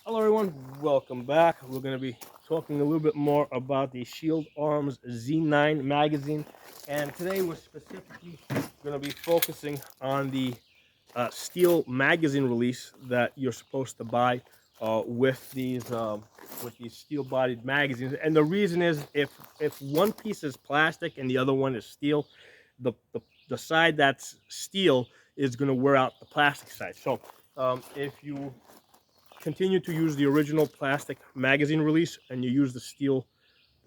Hello everyone, welcome back. We're going to be talking a little bit more about the Shield Arms Z9 magazine, and today we're specifically going to be focusing on the steel magazine release that you're supposed to buy with these steel-bodied magazines. And the reason is if one piece is plastic and the other one is steel, the side that's steel is going to wear out the plastic side. So if you continue to use the original plastic magazine release and you use the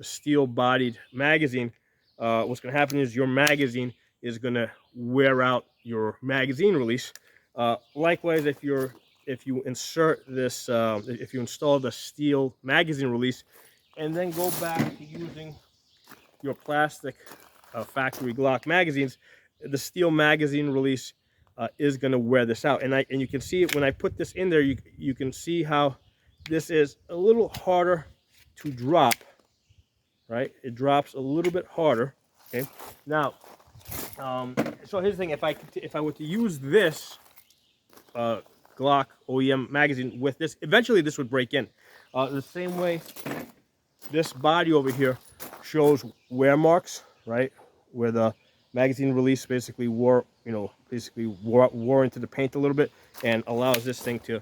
steel bodied magazine, what's going to happen is your magazine is going to wear out your magazine release. Likewise, if you insert this, if you install the steel magazine release and then go back to using your plastic factory Glock magazines, the steel magazine release is going to wear this out. And you can see it when I put this in there. You can see how this is a little harder to drop. Right, it drops a little bit harder. Okay, now, so here's the thing: if I were to use this Glock OEM magazine with this, eventually this would break in. The same way this body over here shows wear marks, right, where the magazine release basically wore into the paint a little bit and allows this thing to,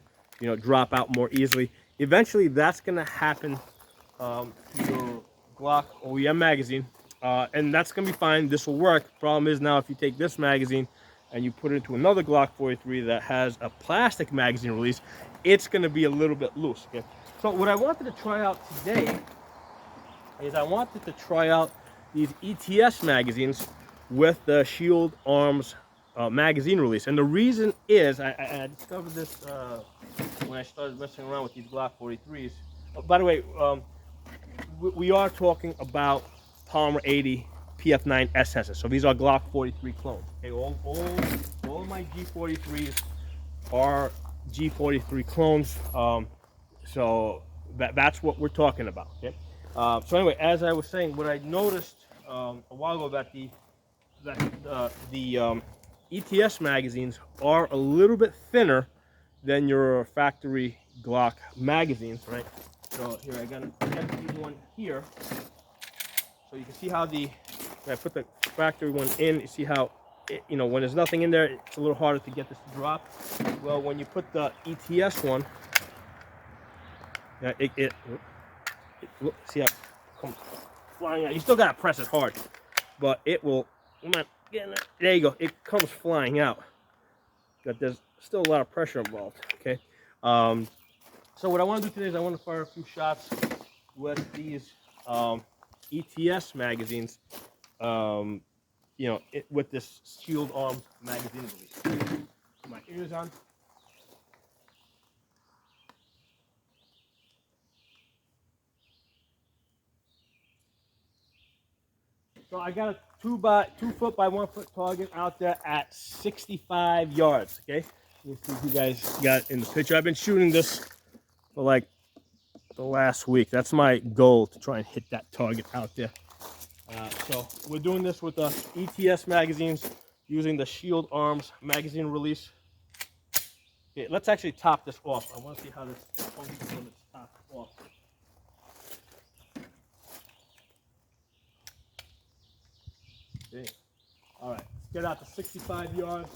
drop out more easily. Eventually, that's going to happen to your Glock OEM magazine, and that's going to be fine. This will work. Problem is now if you take this magazine and you put it into another Glock 43 that has a plastic magazine release, it's going to be a little bit loose. Okay, so what I wanted to try out today is I wanted to try out these ETS magazines with the Shield Arms magazine release. And the reason is I discovered this when I started messing around with these Glock 43s. By the way, we are talking about Palmer 80 PF9 SSs. So these are Glock 43 clones. Okay, all of my G43s are G43 clones. So that's what we're talking about. Okay. So anyway, as I was saying, what I noticed a while ago that the ETS magazines are a little bit thinner than your factory Glock magazines, right? So here I got an empty one here. So you can see how when I put the factory one in, you see how when there's nothing in there, it's a little harder to get this to drop. Well, when you put the ETS one, see how it comes flying out. You still gotta press it hard, but it will. There you go. It comes flying out. But there's still a lot of pressure involved. Okay. So what I want to do today is I want to fire a few shots with these ETS magazines. With this Shield Arms magazine release. Put my ears on. So I got a 2 foot by 1 foot target out there at 65 yards. Okay, let's see if you guys got in the picture. I've been shooting this for like the last week. That's my goal, to try and hit that target out there. So we're doing this with the ETS magazines using the Shield Arms magazine release. Okay, let's actually top this off. I want to see how this functions when it's topped off. Okay. All right, let's get out to 65 yards,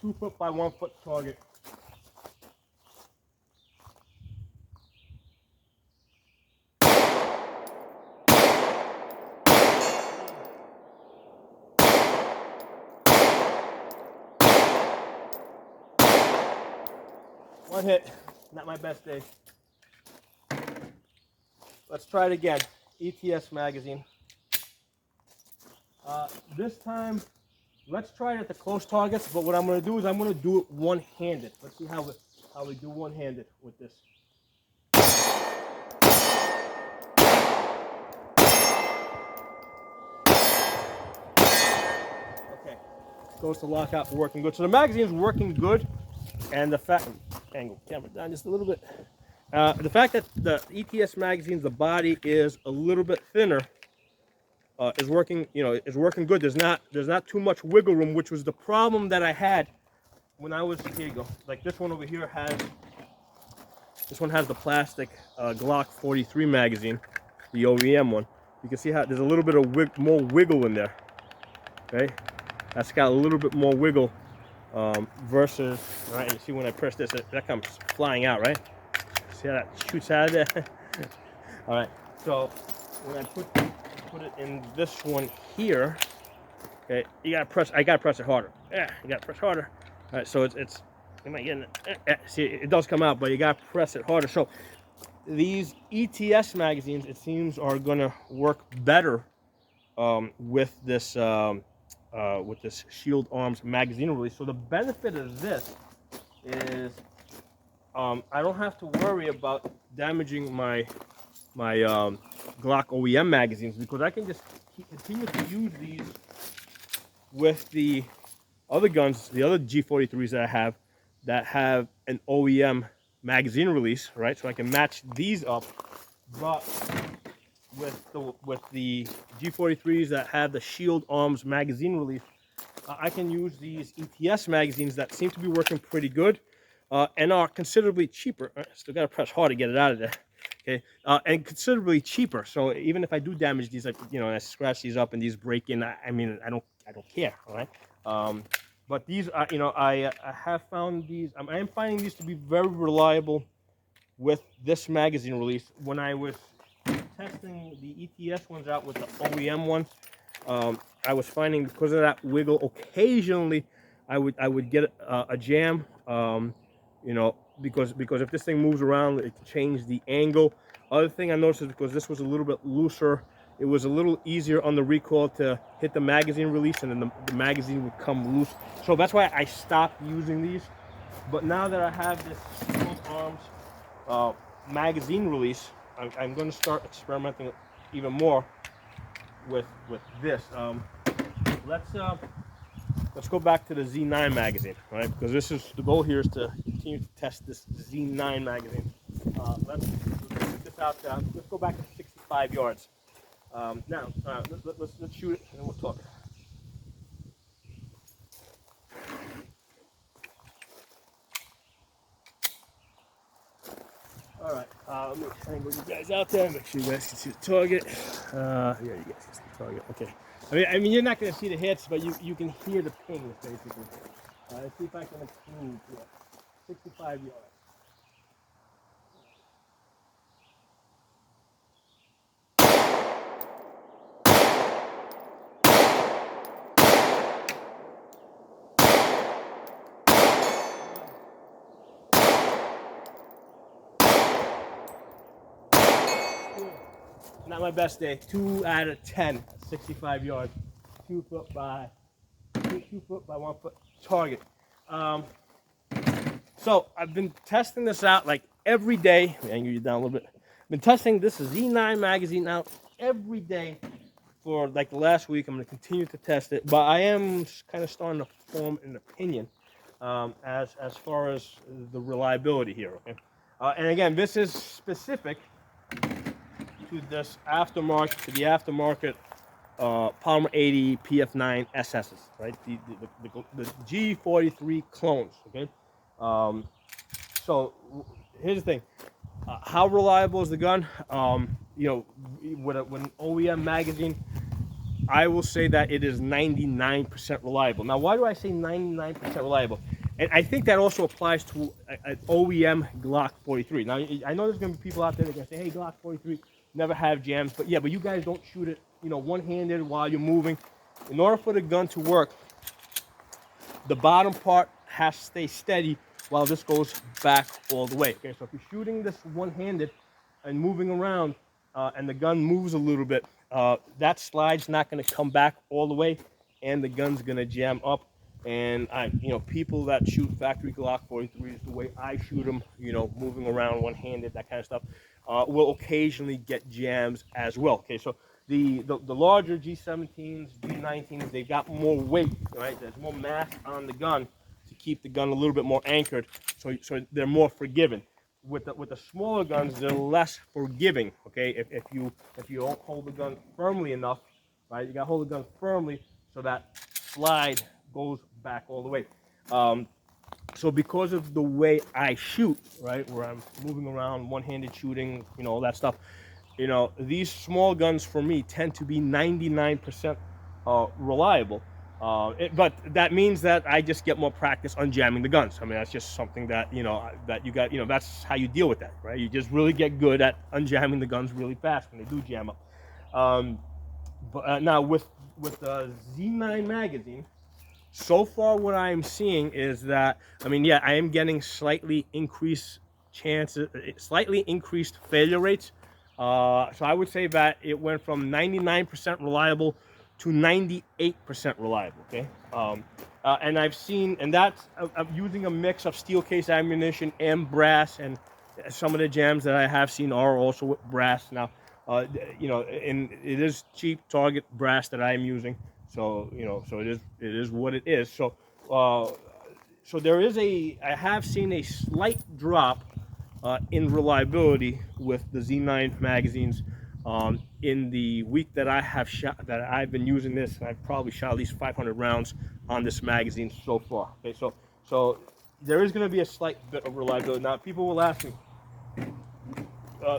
2 foot by 1 foot target. One hit, not my best day. Let's try it again. ETS magazine. This time, let's try it at the close targets, but what I'm going to do is I'm going to do it one-handed. Let's see how we do one-handed with this. Okay, goes to lockout, working good. So the magazine is working good, and the fact, angle camera down just a little bit. The fact that the ETS magazines, the body is a little bit thinner, is working, is working good. There's not too much wiggle room, which was the problem that I had when I was, here you go, like this one over here has This one has the plastic Glock 43 magazine, the OEM one. You can see how there's a little bit of more wiggle in there. Okay, that's got a little bit more wiggle versus, right? You see when I press this, that comes flying out, right? See how that shoots out of there? All right. So when I put it in this one here, okay, you gotta press. I gotta press it harder. Yeah, you gotta press harder. All right. So it's. Am I getting it? See, it does come out, but you gotta press it harder. So these ETS magazines, it seems, are gonna work better with this Shield Arms magazine release. So the benefit of this is I don't have to worry about damaging my Glock OEM magazines, because I can just continue to use these with the other guns, the other G43s that have an OEM magazine release, right? So I can match these up, but with the G43s that have the Shield Arms magazine release, I can use these ETS magazines that seem to be working pretty good and are considerably cheaper. Still got to press hard to get it out of there. Okay, and considerably cheaper. So even if I do damage these, like, you know, and I scratch these up and these break in, I mean, I don't care. All right. But these, you know, I have found these. I am finding these to be very reliable with this magazine release. When I was testing the ETS ones out with the OEM ones, I was finding, because of that wiggle, occasionally I would get a jam. You know, because if this thing moves around, it can change the angle. Other thing I noticed is because this was a little bit looser, it was a little easier on the recoil to hit the magazine release, and then the magazine would come loose. So that's why I stopped using these. But now that I have this Shield Arms magazine release, I'm going to start experimenting even more with this. Let's go back to the Z9 magazine, right? Because this is the goal here, is to continue to test this Z9 magazine. Let's get this out. Let's go back to 65 yards. Now, let's shoot it, and then we'll talk. All right, let me angle you guys out there. Make sure you guys can see the target. Yeah, you guys can see the target. Okay. I mean, you're not going to see the hits, but you can hear the pings, basically. Let's see if I can improve. Yeah. 65 yards. Not my best day. 2 out of 10, 65 yards. 2 foot by 2 foot by 1 foot target. So I've been testing this out like every day. Let me angle you down a little bit. I've been testing this Z9 magazine out every day for like the last week. I'm going to continue to test it, but I am kind of starting to form an opinion as far as the reliability here. Okay, and again, this is specific to this aftermarket, to the aftermarket Polymer 80 PF9 SSs, right? The G43 clones. Okay, so here's the thing. How reliable is the gun? You know, with an OEM magazine, I will say that it is 99% reliable. Now, why do I say 99% reliable? And I think that also applies to an OEM Glock 43. Now, I know there's going to be people out there that are going to say, hey, Glock 43 never have jams. But yeah, but you guys don't shoot it, you know, one-handed while you're moving. In order for the gun to work, the bottom part has to stay steady while this goes back all the way. Okay, so if you're shooting this one-handed and moving around, and the gun moves a little bit, that slide's not going to come back all the way, and the gun's going to jam up. And you know, people that shoot factory Glock 43s the way I shoot them, you know, moving around one-handed, that kind of stuff, will occasionally get jams as well. Okay, so the larger G17s, G19s, they've got more weight, right? There's more mass on the gun to keep the gun a little bit more anchored, so they're more forgiving. With the smaller guns, they're less forgiving. Okay, if you don't hold the gun firmly enough, right? You got to hold the gun firmly so that slide goes back all the way. So because of the way I shoot, right, where I'm moving around, one-handed shooting, you know, all that stuff, you know, these small guns for me tend to be 99% reliable. But that means that I just get more practice unjamming the guns. I mean, that's just something that, you know, that you got, you know, that's how you deal with that, right? You just really get good at unjamming the guns really fast when they do jam up. But now with the Z9 magazine, so far what I'm seeing is that, I mean, yeah, I am getting slightly increased chances, slightly increased failure rates. So I would say that it went from 99% reliable to 98% reliable. Okay, and I've seen, and that's I'm using a mix of steel case ammunition and brass, and some of the jams that I have seen are also with brass. Now, you know, and it is cheap Target brass that I am using. So you know, so it is what it is. So there is I have seen a slight drop in reliability with the Z9 magazines. In the week that I've been using this, I've probably shot at least 500 rounds on this magazine so far. Okay, so there is going to be a slight bit of reliability. Now, people will ask me,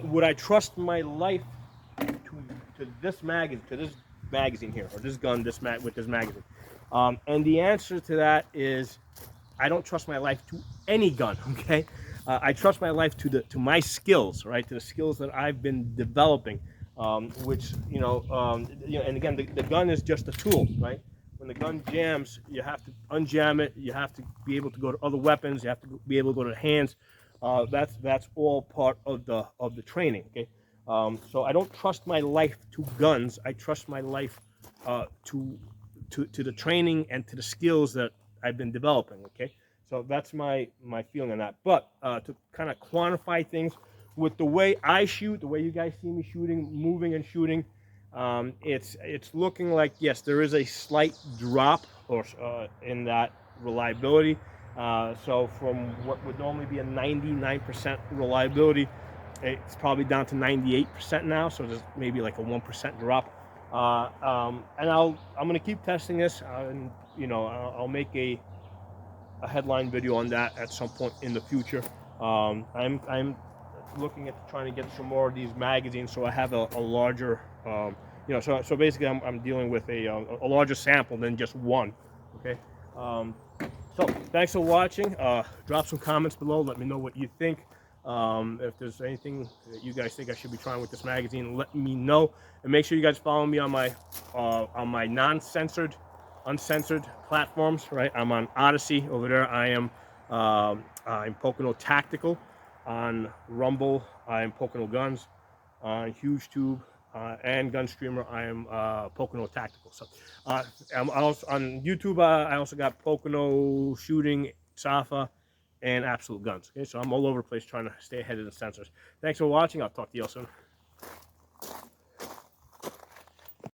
would I trust my life to this magazine here, or this gun, with this magazine? And the answer to that is, I don't trust my life to any gun. Okay, I trust my life to my skills, right? To the skills that I've been developing, which and again, the gun is just a tool, right? When the gun jams, you have to unjam it. You have to be able to go to other weapons. You have to be able to go to the hands. That's all part of the training. Okay, so I don't trust my life to guns. I trust my life to the training and to the skills that I've been developing. Okay, so that's my feeling on that. But to kind of quantify things with the way I shoot, the way you guys see me shooting, moving and shooting, it's looking like, yes, there is a slight drop in that reliability. So from what would normally be a 99% reliability, it's probably down to 98% now. So there's maybe like a 1% drop. And I'm gonna keep testing this, and I'll make a headline video on that at some point in the future. I'm looking at trying to get some more of these magazines, so I have a larger, so basically I'm dealing with a larger sample than just one. Okay. So thanks for watching. Drop some comments below. Let me know what you think. If there's anything that you guys think I should be trying with this magazine, let me know. And make sure you guys follow me on my uncensored platforms. Right, I'm on Odyssey over there. I'm Pocono Tactical. On Rumble, I'm Pocono Guns. On HugeTube and Gunstreamer, I am Pocono Tactical. So I'm also on YouTube. I also got Pocono Shooting, Safa, and Absolute Guns. Okay, so I'm all over the place trying to stay ahead of the censors. Thanks for watching. I'll talk to you all soon.